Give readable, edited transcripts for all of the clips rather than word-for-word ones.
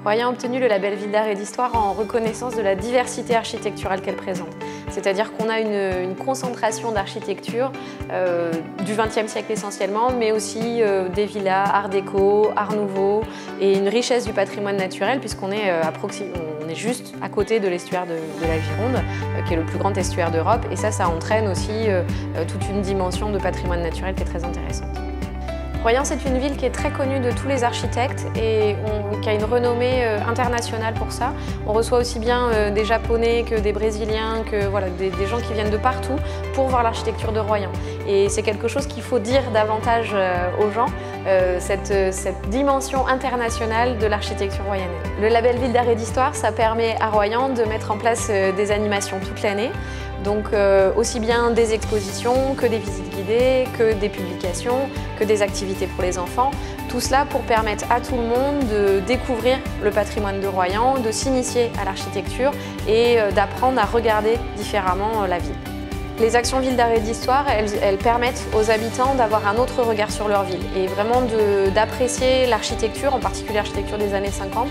Royan a obtenu le label Ville d'Art et d'Histoire en reconnaissance de la diversité architecturale qu'elle présente. C'est-à-dire qu'on a une concentration d'architecture du XXe siècle essentiellement, mais aussi des villas, art déco, art nouveau et une richesse du patrimoine naturel puisqu'on est, on est juste à côté de l'estuaire de la Gironde, qui est le plus grand estuaire d'Europe. Et ça entraîne aussi toute une dimension de patrimoine naturel qui est très intéressante. Royan, c'est une ville qui est très connue de tous les architectes et qui a une renommée internationale pour ça. On reçoit aussi bien des Japonais que des Brésiliens, que voilà, des gens qui viennent de partout pour voir l'architecture de Royan. Et c'est quelque chose qu'il faut dire davantage aux gens, cette dimension internationale de l'architecture royanaise. Le label Ville d'Art et d'Histoire, ça permet à Royan de mettre en place des animations toute l'année. Donc aussi bien des expositions que des visites guidées, que des publications, que des activités pour les enfants. Tout cela pour permettre à tout le monde de découvrir le patrimoine de Royan, de s'initier à l'architecture et d'apprendre à regarder différemment la ville. Les actions Ville d'Art et d'Histoire, elles permettent aux habitants d'avoir un autre regard sur leur ville et vraiment d'apprécier l'architecture, en particulier l'architecture des années 50,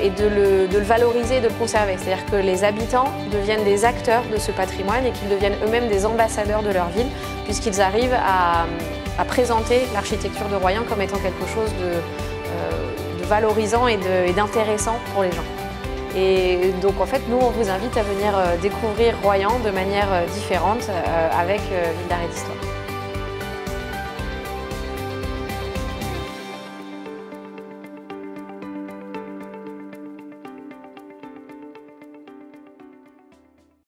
et de le valoriser et de le conserver. C'est-à-dire que les habitants deviennent des acteurs de ce patrimoine et qu'ils deviennent eux-mêmes des ambassadeurs de leur ville, puisqu'ils arrivent à présenter l'architecture de Royan comme étant quelque chose de valorisant et d'intéressant pour les gens. Et donc en fait, nous, on vous invite à venir découvrir Royan de manière différente avec Ville d'Art et d'Histoire.